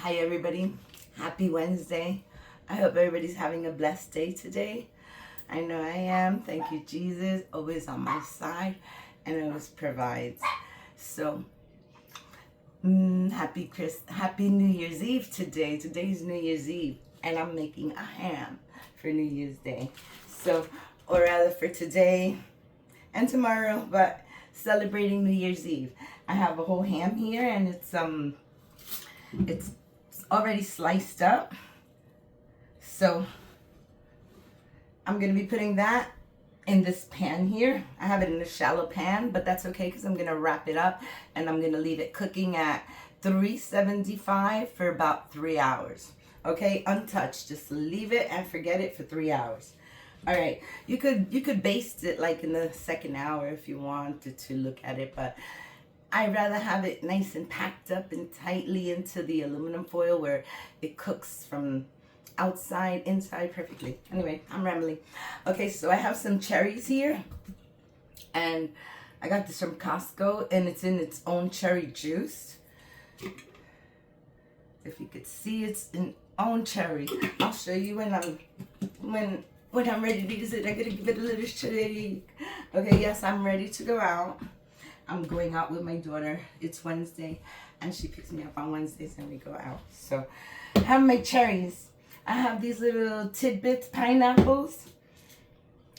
Hi everybody, happy Wednesday. I hope everybody's having a blessed day today. I know I am. Thank you, Jesus, always on my side and always provides. So happy New Year's Eve today. Today's New Year's Eve and I'm making a ham for New Year's Day. So, or rather for today and tomorrow, but celebrating New Year's Eve. I have a whole ham here and it's already sliced up. So I'm going to be putting that in this pan here. I have it in a shallow pan, but that's okay because I'm going to wrap it up and I'm going to leave it cooking at 375 for about 3 hours. Okay, untouched. Just leave it and forget it for 3 hours. All right, you could baste it like in the second hour if you wanted to look at it, but I'd rather have it nice and packed up and tightly into the aluminum foil where it cooks from outside, inside perfectly. Anyway, I'm rambling. Okay, so I have some cherries here. And I got this from Costco and it's in its own cherry juice. If you could see, it's in own cherry. I'll show you when I'm ready to use it. I'm gonna give it a little shake. Okay, yes, I'm ready to go out. I'm going out with my daughter. It's Wednesday and she picks me up on Wednesdays and we go out. So I have my cherries. I have these little tidbits, pineapples.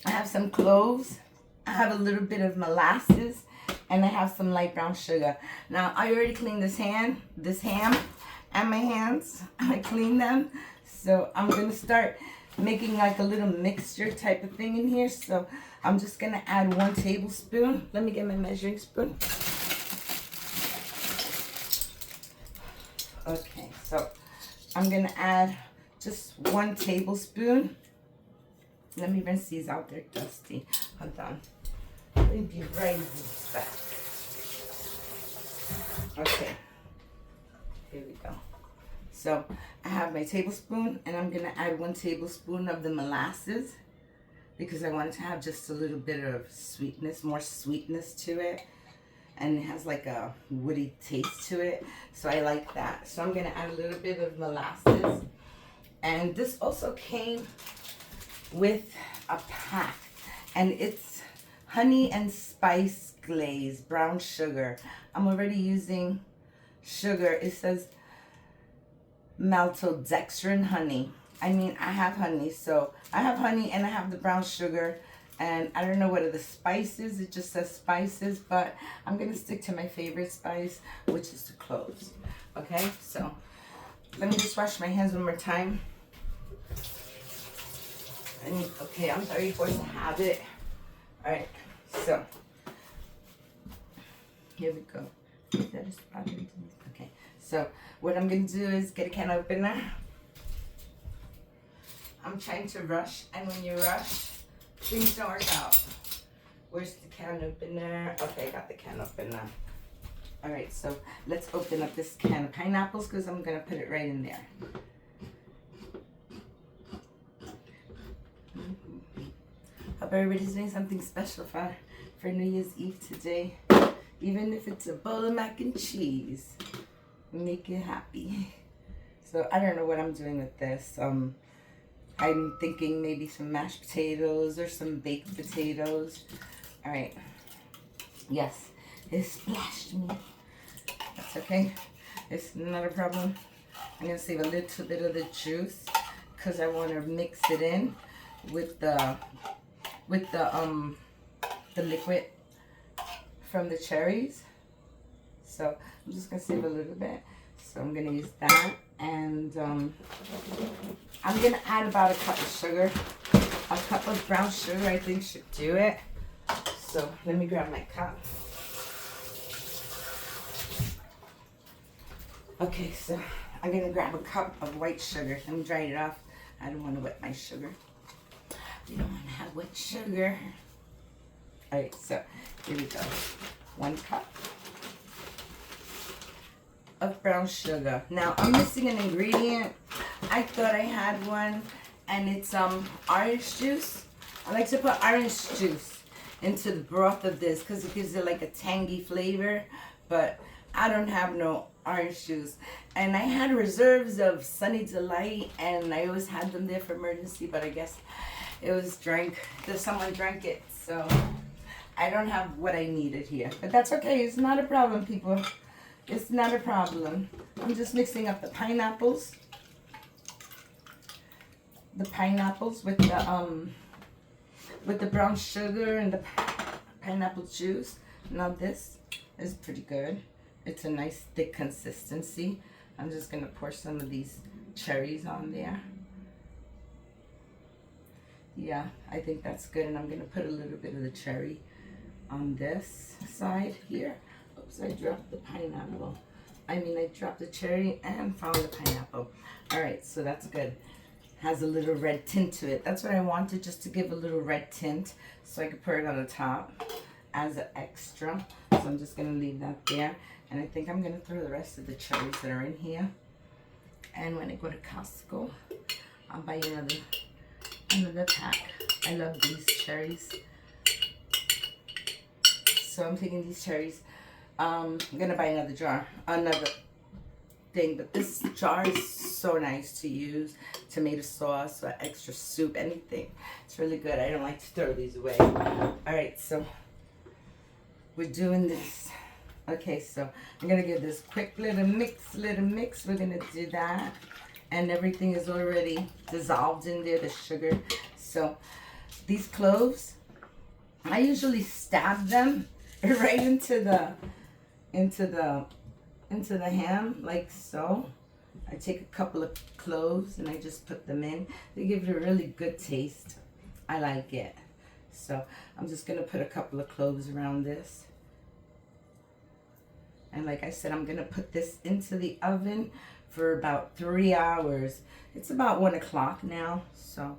I have some cloves. I have a little bit of molasses and I have some light brown sugar. Now I already cleaned this ham and my hands. I cleaned them. So I'm gonna start making like a little mixture type of thing in here. So I'm just gonna add 1 tablespoon. Let me get my measuring spoon. Okay, so I'm gonna add just 1 tablespoon. Let me rinse these out, they're dusty. Hold on. Let me be right back. Okay, here we go. So I have my tablespoon and I'm gonna add 1 tablespoon of the molasses because I wanted to have just a little bit of sweetness, more sweetness to it. And it has like a woody taste to it. So I like that. So I'm gonna add a little bit of molasses. And this also came with a pack. And it's honey and spice glaze, brown sugar. I'm already using sugar. It says maltodextrin honey. I mean, I have honey, so I have honey and I have the brown sugar, and I don't know what are the spices. It just says spices, but I'm gonna stick to my favorite spice, which is the cloves. Okay, so let me just wash my hands one more time. And okay, I'm very forced to have it. All right, so here we go. Okay, so what I'm gonna do is get a can opener. I'm trying to rush, and when you rush, things don't work out. Where's the can opener? Okay, I got the can opener. All right, so let's open up this can of pineapples because I'm gonna put it right in there. Hope everybody's doing something special for New Year's Eve today. Even if it's a bowl of mac and cheese, make it happy. So I don't know what I'm doing with this. I'm thinking maybe some mashed potatoes or some baked potatoes. All right. Yes, it splashed me. That's okay. It's not a problem. I'm gonna save a little bit of the juice because I want to mix it in with the liquid from the cherries. So I'm just gonna save a little bit. So I'm gonna use that, and I'm gonna add about a cup of sugar. A cup of brown sugar I think should do it. So let me grab my cup. Okay, so I'm gonna grab a cup of white sugar. Let me dry it off. I don't want to wet my sugar. We don't want to have wet sugar. All right, so here we go. 1 cup of brown sugar. Now I'm missing an ingredient. I thought I had one, and it's orange juice. I like to put orange juice into the broth of this because it gives it like a tangy flavor, but I don't have no orange juice. And I had reserves of Sunny Delight, and I always had them there for emergency, but I guess it was drank. Someone drank it, so I don't have what I needed here. But that's okay. It's not a problem, people. It's not a problem. I'm just mixing up the pineapples. The pineapples with the brown sugar and the pineapple juice. Now this is pretty good. It's a nice thick consistency. I'm just gonna pour some of these cherries on there. Yeah, I think that's good, and I'm gonna put a little bit of the cherry on this side here. Oops, I dropped the pineapple. I dropped the cherry and found the pineapple. All right, so that's good. Has a little red tint to it. That's what I wanted, just to give a little red tint, so I could put it on the top as an extra. So I'm just gonna leave that there, and I think I'm gonna throw the rest of the cherries that are in here. And when I go to Costco, I'll buy another pack. I love these cherries. So I'm taking these cherries. I'm gonna buy another thing, but this jar is so nice to use. Tomato sauce or extra soup, anything. It's really good. I don't like to throw these away. All right, so we're doing this. Okay, so I'm gonna give this quick little mix. We're gonna do that, and everything is already dissolved in there, the sugar. So these cloves, I usually stab them right into the ham, like so. I take a couple of cloves and I just put them in. They give it a really good taste. I like it. So I'm just gonna put a couple of cloves around this. And like I said, I'm gonna put this into the oven for about 3 hours. It's about 1 o'clock now, so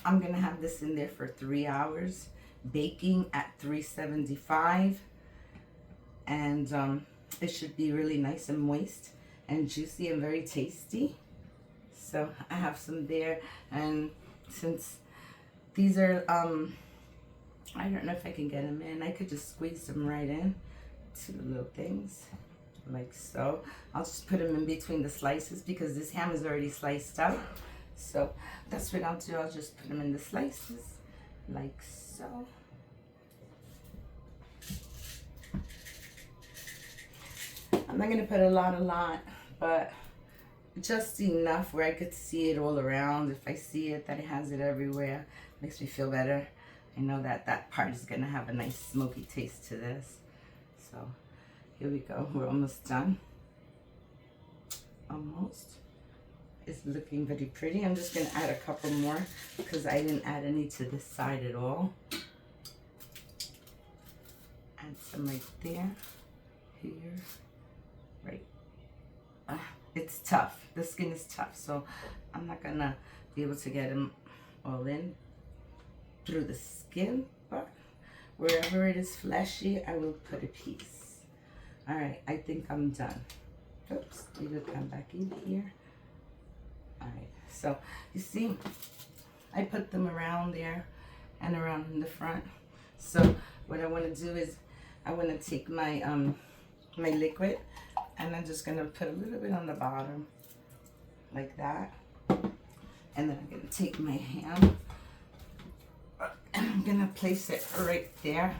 I'm gonna have this in there for 3 hours, baking at 375. And it should be really nice and moist and juicy and very tasty. So I have some there, and since these are I don't know if I can get them in. I could just squeeze them right in to the little things, like so. I'll just put them in between the slices because this ham is already sliced out. So that's what I'll do. I'll just put them in the slices, like so. I'm not gonna put a lot, but just enough where I could see it all around. If I see it, that it has it everywhere, makes me feel better. I know that that part is gonna have a nice smoky taste to this. So here we go, we're almost done. Almost. It's looking very pretty. I'm just gonna add a couple more because I didn't add any to this side at all. Add some right there, here, right. It's tough. The skin is tough, so I'm not gonna be able to get them all in through the skin, but wherever it is fleshy, I will put a piece. All right, I think I'm done. Oops, need to come back in here. All right, so you see, I put them around there and around in the front. So what I want to do is I want to take my my liquid, and I'm just gonna put a little bit on the bottom like that, and then I'm gonna take my ham and I'm gonna place it right there.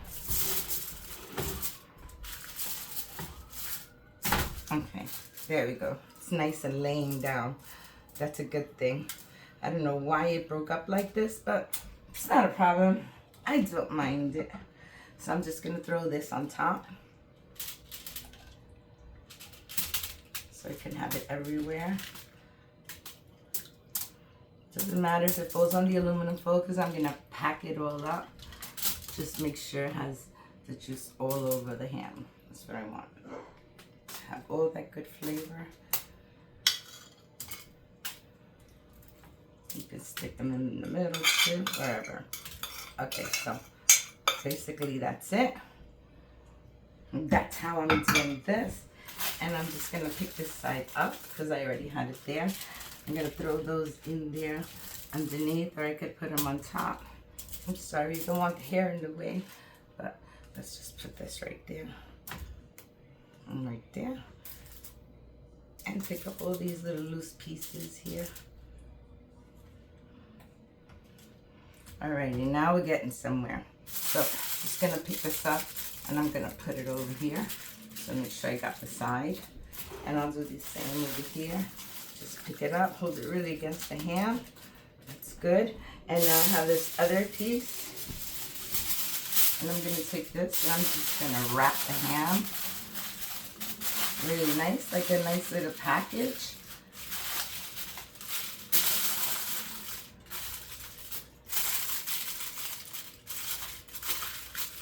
Okay, there we go. It's nice and laying down. That's a good thing. I don't know why it broke up like this, but it's not a problem. I don't mind it. So I'm just gonna throw this on top so I can have it everywhere. Doesn't matter if it falls on the aluminum foil because I'm gonna pack it all up. Just make sure it has the juice all over the ham. That's what I want. Have all that good flavor. You can stick them in the middle too, wherever. Okay, so basically that's it. That's how I'm doing this. And I'm just gonna pick this side up because I already had it there. I'm gonna throw those in there underneath, or I could put them on top. I'm sorry, you don't want the hair in the way, but let's just put this right there. And right there. And pick up all these little loose pieces here. Alrighty, now we're getting somewhere. So just gonna pick this up and I'm gonna put it over here. So make sure I got the side. And I'll do the same over here. Just pick it up, hold it really against the ham. That's good. And now I have this other piece. And I'm gonna take this and I'm just gonna wrap the ham. Really nice, like a nice little package.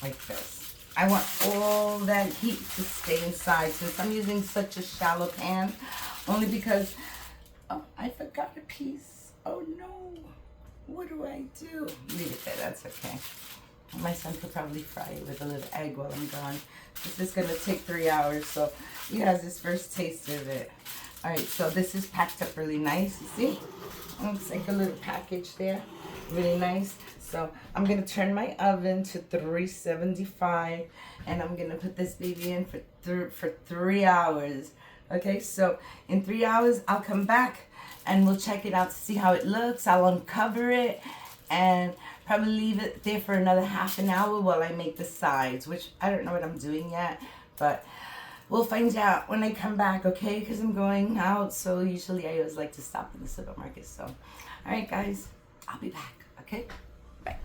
Like this. I want all that heat to stay inside since I'm using such a shallow pan, only because, oh, I forgot a piece. Oh no, what do I do? Leave it there, that's okay. My son could probably fry it with a little egg while I'm gone. This is gonna take 3 hours, so he has his first taste of it. All right, so this is packed up really nice, you see? It looks like a little package there, really nice. So I'm gonna turn my oven to 375 and I'm gonna put this baby in for 3 hours. Okay, so in 3 hours, I'll come back and we'll check it out to see how it looks. I'll uncover it and probably leave it there for another half an hour while I make the sides, which I don't know what I'm doing yet, but we'll find out when I come back, okay? Because I'm going out, so usually I always like to stop in the supermarket. So, all right, guys, I'll be back, okay? Bye.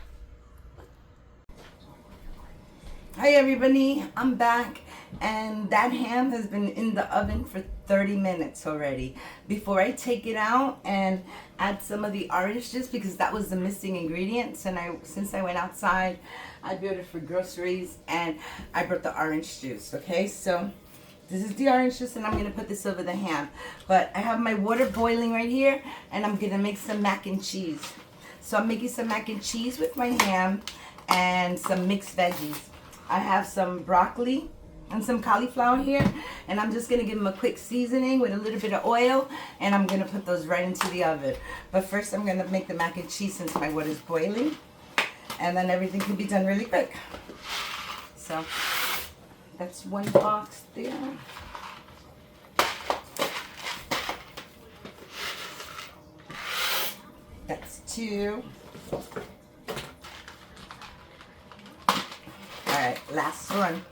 Hi, everybody. I'm back, and that ham has been in the oven for 30 minutes already. Before I take it out and add some of the orange juice, because that was the missing ingredients, and since I went outside, I bought it for groceries, and I brought the orange juice, okay? So this is the orange juice, and I'm gonna put this over the ham. But I have my water boiling right here, and I'm gonna make some mac and cheese. So I'm making some mac and cheese with my ham and some mixed veggies. I have some broccoli and some cauliflower here, and I'm just gonna give them a quick seasoning with a little bit of oil, and I'm gonna put those right into the oven. But first I'm gonna make the mac and cheese since my water is boiling, and then everything can be done really quick. So that's one box there. That's two. All right, last one.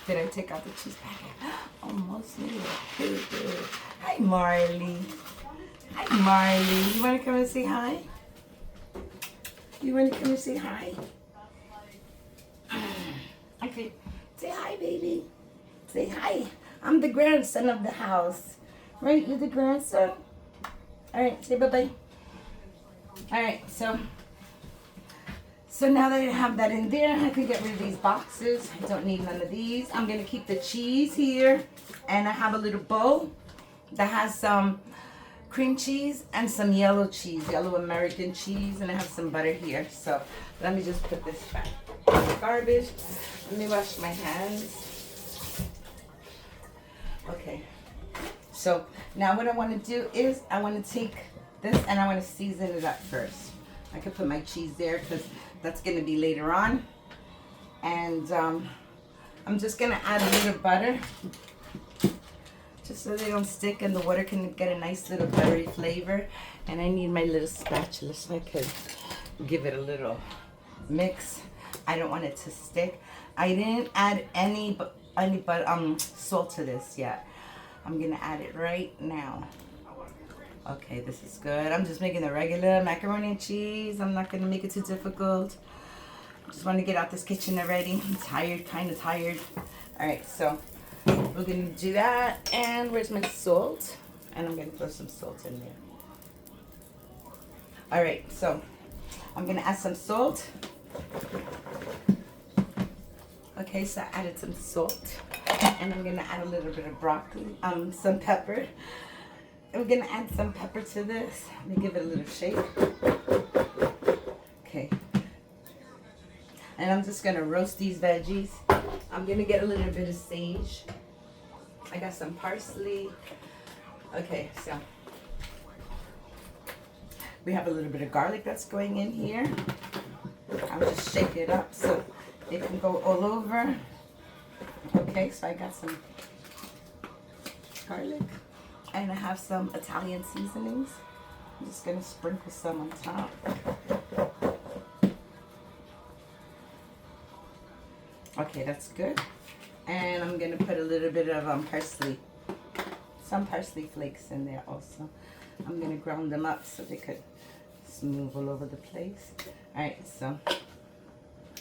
Did I take out the cheese packet? Almost need it. Hi, Marley. Hi, Marley. You want to come and say hi? You want to come and say hi? Okay. Say hi, baby. Say hi. I'm the grandson of the house. Right? You're the grandson? All right. Say bye-bye. All right. So now that I have that in there, I can get rid of these boxes. I don't need none of these. I'm going to keep the cheese here. And I have a little bowl that has some cream cheese and some yellow cheese, yellow American cheese. And I have some butter here. So let me just put this back in the garbage. Let me wash my hands. Okay. So now what I want to do is I want to take this and I want to season it up first. I could put my cheese there because that's going to be later on. And I'm just going to add a little butter just so they don't stick and the water can get a nice little buttery flavor. And I need my little spatula so I could give it a little mix. I don't want it to stick. I didn't add any salt to this yet. I'm going to add it right now. Okay, this is good. I'm just making the regular macaroni and cheese. I'm not going to make it too difficult. I just want to get out this kitchen already. I'm tired, kind of tired. All right, so we're going to do that. And where's my salt? And I'm going to throw some salt in there. All right, so I'm going to add some salt. Okay, so I added some salt. And I'm going to add a little bit of broccoli, some pepper. We're going to add some pepper to this. Let me give it a little shake. Okay. And I'm just going to roast these veggies. I'm going to get a little bit of sage. I got some parsley. Okay, so we have a little bit of garlic that's going in here. I'll just shake it up so it can go all over. Okay, so I got some garlic and I have some Italian seasonings. I'm just gonna sprinkle some on top. Okay, that's good. And I'm gonna put a little bit of parsley, some parsley flakes in there also. I'm gonna ground them up so they could smooth all over the place. All right, so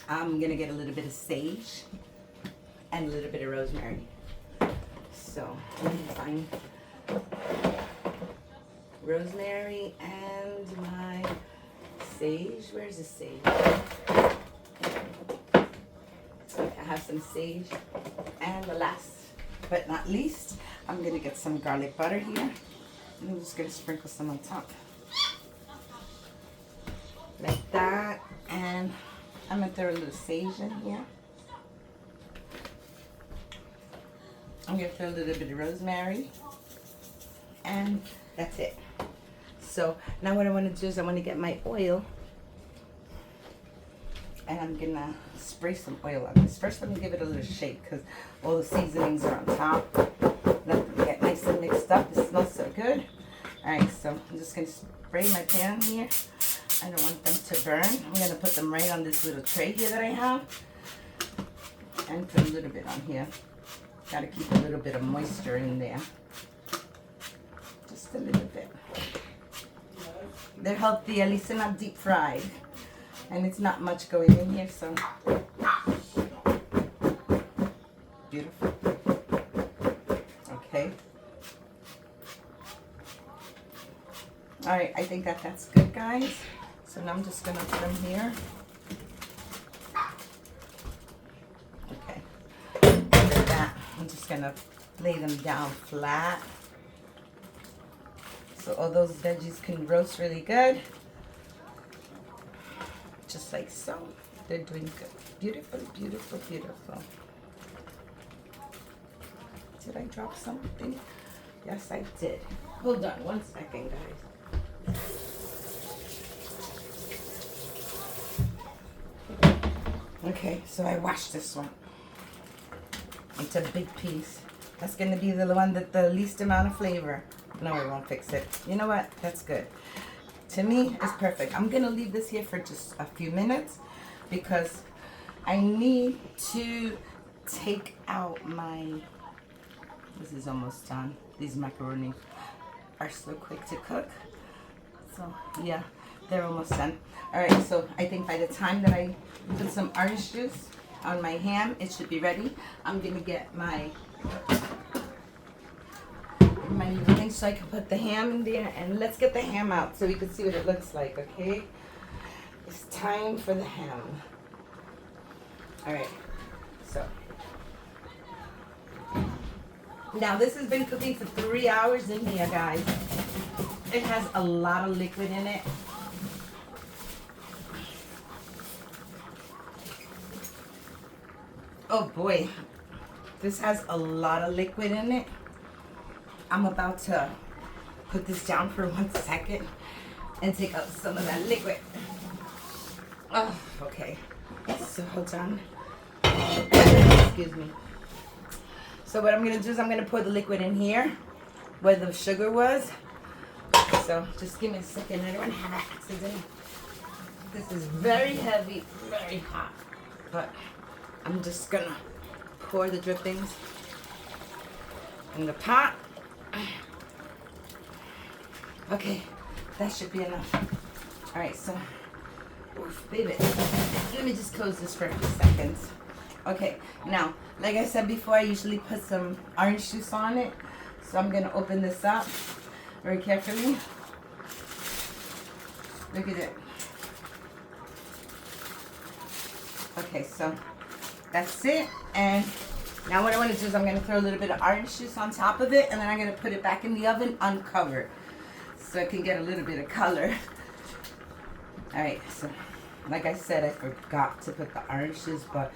I'm gonna get a little bit of sage and a little bit of rosemary. So let me find rosemary and my sage. Where's the sage? I have some sage. And the last but not least, I'm gonna get some garlic butter here. And I'm just gonna sprinkle some on top. Like that. And I'm gonna throw a little sage in here. I'm gonna throw a little bit of rosemary. And that's it. So now what I want to do is I want to get my oil. And I'm gonna spray some oil on this. First, let me give it a little shake because all the seasonings are on top. Let them get nice and mixed up. It smells so good. All right, so I'm just gonna spray my pan here. I don't want them to burn. I'm gonna put them right on this little tray here that I have, and put a little bit on here. Gotta keep a little bit of moisture in there. Just a little bit. They're healthy, at least they're not deep fried. And it's not much going in here, so beautiful. Okay. All right, I think that's good, guys. So now I'm just gonna put them here. Okay. After that, I'm just gonna lay them down flat, so all those veggies can roast really good. Just like so. They're doing good. Beautiful, beautiful, beautiful. Did I drop something? Yes, I did. Hold on one second, guys. Okay, so I washed this one. It's a big piece. That's going to be the one that the least amount of flavor. No, it won't fix it. You know what? That's good. To me, it's perfect. I'm going to leave this here for just a few minutes because I need to take out my... This is almost done. These macaroni are so quick to cook. So, yeah, they're almost done. All right, so I think by the time that I put some orange juice on my ham, it should be ready. I'm going to get my little thing so I can put the ham in there, and let's get the ham out so we can see what it looks like, okay? It's time for the ham. All right, so now this has been cooking for 3 hours in here, guys. It has a lot of liquid in it. Oh boy, this has a lot of liquid in it. I'm about to put this down for 1 second and take out some of that liquid. Oh, okay. So hold on. Excuse me. So what I'm going to do is I'm going to pour the liquid in here where the sugar was. So just give me a second. I don't want to have an accident. This is very heavy, very hot. But I'm just going to pour the drippings in the pot. Okay, that should be enough. All right, so, oof, baby, let me just close this for a few seconds. Okay, now, like I said before, I usually put some orange juice on it. So I'm gonna open this up very carefully. Look at it. Okay, so that's it. And now what I want to do is I'm going to throw a little bit of orange juice on top of it, and then I'm going to put it back in the oven uncovered so I can get a little bit of color. All right, so like I said, I forgot to put the orange juice, but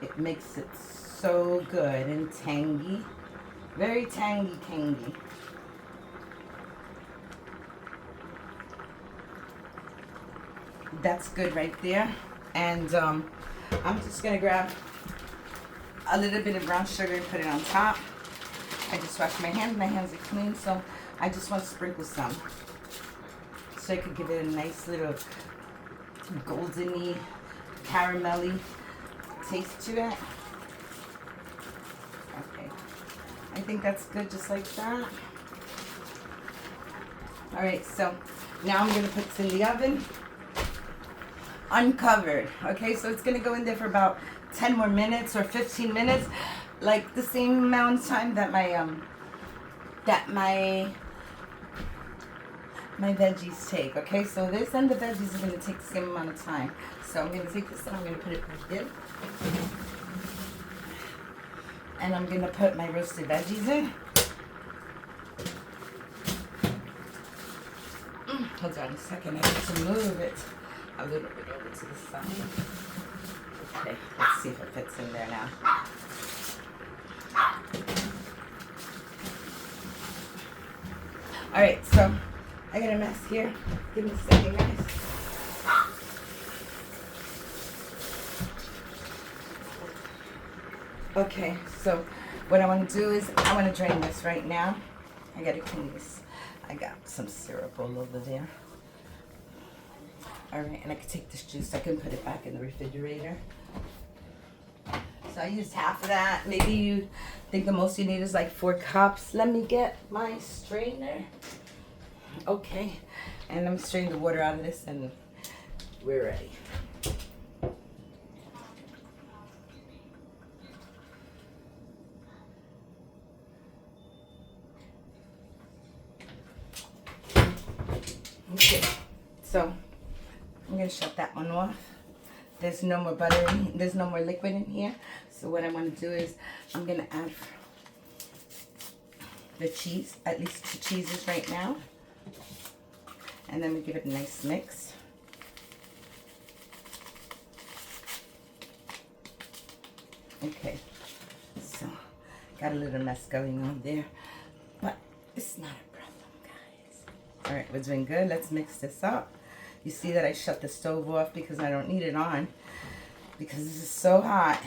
it makes it so good and tangy. Very tangy. That's good right there. And I'm just going to grab a little bit of brown sugar and put it on top. I just washed my hands. My hands are clean, so I just want to sprinkle some. So I could give it a nice little goldeny, caramelly taste to it. Okay. I think that's good just like that. Alright, so now I'm going to put this in the oven. Uncovered. Okay, so it's going to go in there for about 10 more minutes or 15 minutes. Like the same amount of time that my veggies take. Okay, so this and the veggies are going to take the same amount of time. So I'm going to take this and I'm going to put it right in. And I'm going to put my roasted veggies in. Hold on a second, I have to move it a little bit over to the side. Okay, let's see if it fits in there now. Alright, so I got a mess here. Give me a second, guys. Okay, so what I want to do is I want to drain this right now. I got to clean this. I got some syrup all over there. Alright, and I can take this juice. I can put it back in the refrigerator. So I used half of that. Maybe you think the most you need is like 4 cups. Let me get my strainer. Okay, and let me strain the water out of this and we're ready. Okay, so I'm going to shut that one off. There's no more butter there's no more liquid in here. So what I want to do is I'm going to add the cheese, at least 2 cheeses right now. And then we give it a nice mix. Okay, so got a little mess going on there, but it's not a problem, guys. All right, we're doing good. Let's mix this up. You see that I shut the stove off because I don't need it on because this is so hot.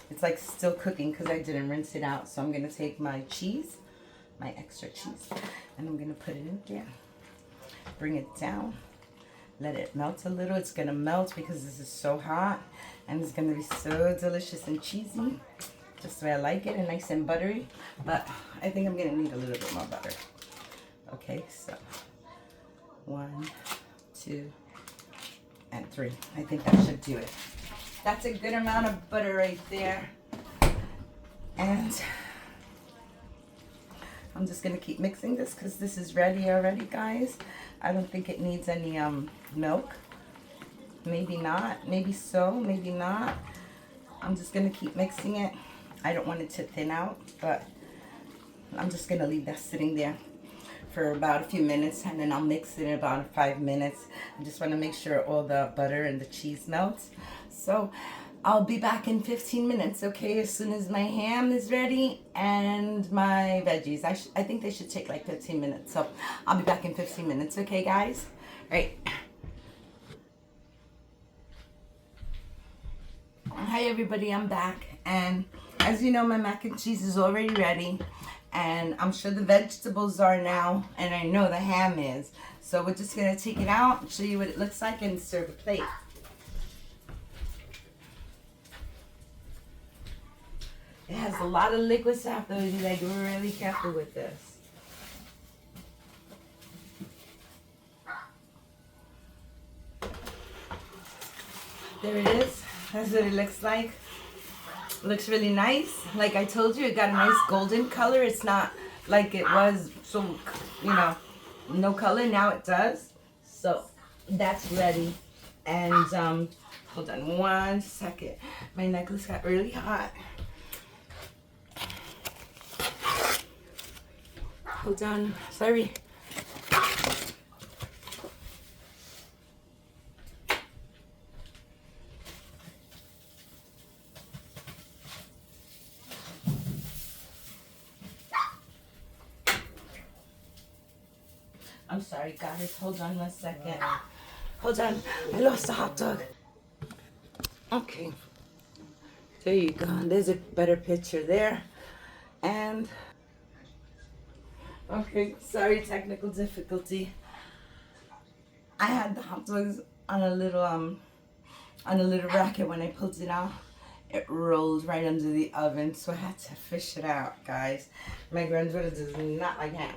It's like still cooking because I didn't rinse it out. So I'm going to take my cheese, my extra cheese, and I'm going to put it in there. Bring it down. Let it melt a little. It's going to melt because this is so hot. And it's going to be so delicious and cheesy. Just the way I like it, and nice and buttery. But I think I'm going to need a little bit more butter. Okay, so 1, 2, and 3. I think that should do it. That's a good amount of butter right there. And I'm just going to keep mixing this because this is ready already, guys. I don't think it needs any milk. Maybe not. Maybe so. Maybe not. I'm just going to keep mixing it. I don't want it to thin out, but I'm just going to leave that sitting there for about a few minutes, and then I'll mix it in about 5 minutes. I just want to make sure all the butter and the cheese melts. So I'll be back in 15 minutes, okay, as soon as my ham is ready and my veggies. I think they should take like 15 minutes, so I'll be back in 15 minutes, okay, guys? All right. Hi, everybody, I'm back, and as you know, my mac and cheese is already ready, and I'm sure the vegetables are now, and I know the ham is. So we're just going to take it out, show you what it looks like, and serve a plate. It has a lot of liquid stuff, though. You like really careful with this. There it is. That's what it looks like. It looks really nice. Like I told you, it got a nice golden color. It's not like it was so, you know, no color. Now it does. So that's ready. And hold on 1 second. My necklace got really hot. Hold on. Sorry. I'm sorry, guys. Hold on 1 second. Hold on. I lost a hot dog. Okay. There you go. There's a better picture there. And okay, sorry, technical difficulty. I had the hot dogs on a little racket. When I pulled it out, it rolled right under the oven, so I had to fish it out, guys. My granddaughter does not like ham.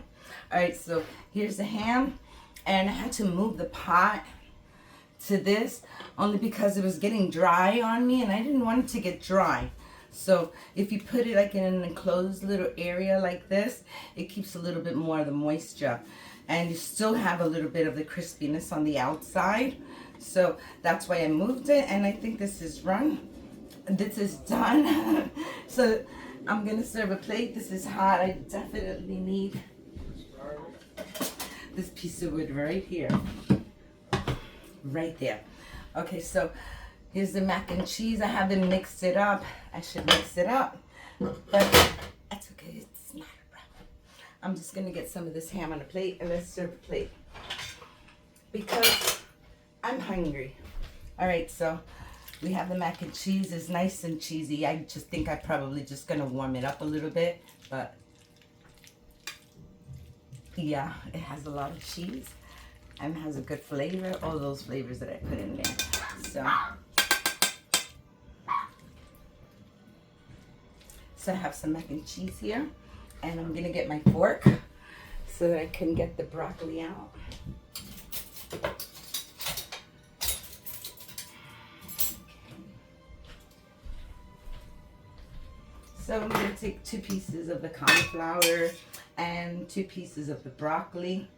All right, so here's the ham, and I had to move the pot to this only because it was getting dry on me, and I didn't want it to get dry. So if you put it like in an enclosed little area like this, it keeps a little bit more of the moisture, and you still have a little bit of the crispiness on the outside. So that's why I moved it, and I think this is run. This is done. So I'm gonna serve a plate. This is hot. I definitely need this piece of wood right here. Right there. Okay, so here's the mac and cheese. I haven't mixed it up. I should mix it up, but that's okay. It's not a problem. I'm just gonna get some of this ham on a plate, and let's serve a plate because I'm hungry. All right, so we have the mac and cheese. It's nice and cheesy. I just think I'm probably just gonna warm it up a little bit, but yeah, it has a lot of cheese and has a good flavor. All those flavors that I put in there. So I have some mac and cheese here, and I'm gonna get my fork so that I can get the broccoli out. So I'm going to take 2 pieces of the cauliflower and 2 pieces of the broccoli.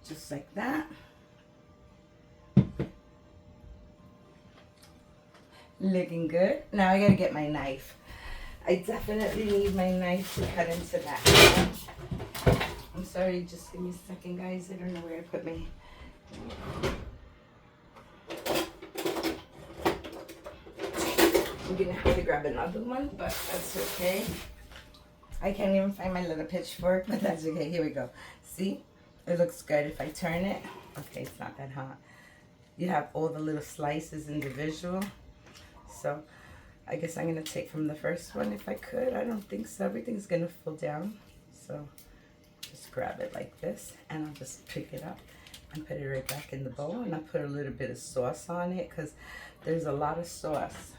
Just like that. Looking good. Now I got to get my knife. I definitely need my knife to cut into that. I'm sorry, just give me a second, guys. I don't know where I put my... I'm gonna have to grab another one, but that's okay. I can't even find my little pitchfork, but that's okay. Here we go. See? It looks good if I turn it. Okay, it's not that hot. You have all the little slices individual. So I guess I'm gonna take from the first one if I could. I don't think so. Everything's gonna fall down. So just grab it like this, and I'll just pick it up and put it right back in the bowl. And I'll put a little bit of sauce on it because there's a lot of sauce.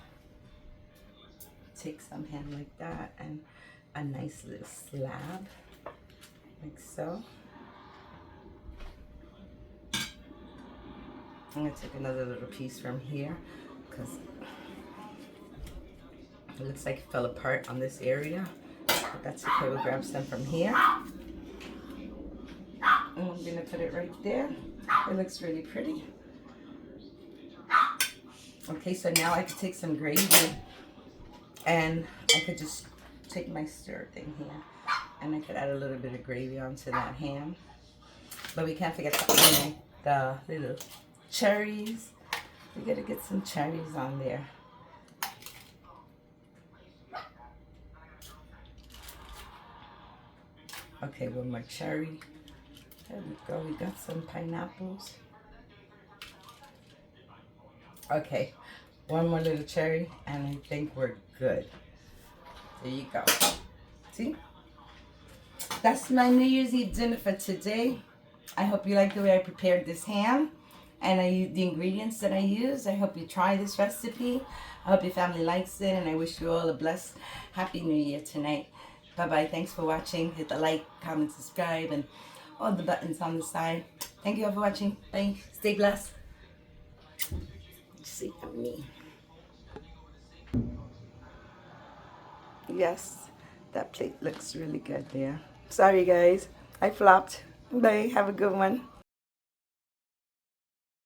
Take some ham like that and a nice little slab like so. I'm gonna take another little piece from here because it looks like it fell apart on this area, but that's okay. We'll grab some from here, and I'm gonna put it right there. It looks really pretty. Okay, so now I could take some gravy, and I could just take my stir thing here, and I could add a little bit of gravy onto that ham. But we can't forget the little cherries. We gotta get some cherries on there. Okay, one more cherry. There we go. We got some pineapples. Okay, one more little cherry, and I think we're good. There you go. See? That's my New Year's Eve dinner for today. I hope you like the way I prepared this ham and the ingredients that I used. I hope you try this recipe. I hope your family likes it, and I wish you all a blessed, happy New Year tonight. Bye-bye. Thanks for watching. Hit the like, comment, subscribe, and all the buttons on the side. Thank you all for watching. Bye. Stay blessed. See me. Yes, that plate looks really good there. Sorry, guys. I flopped. Bye. Have a good one.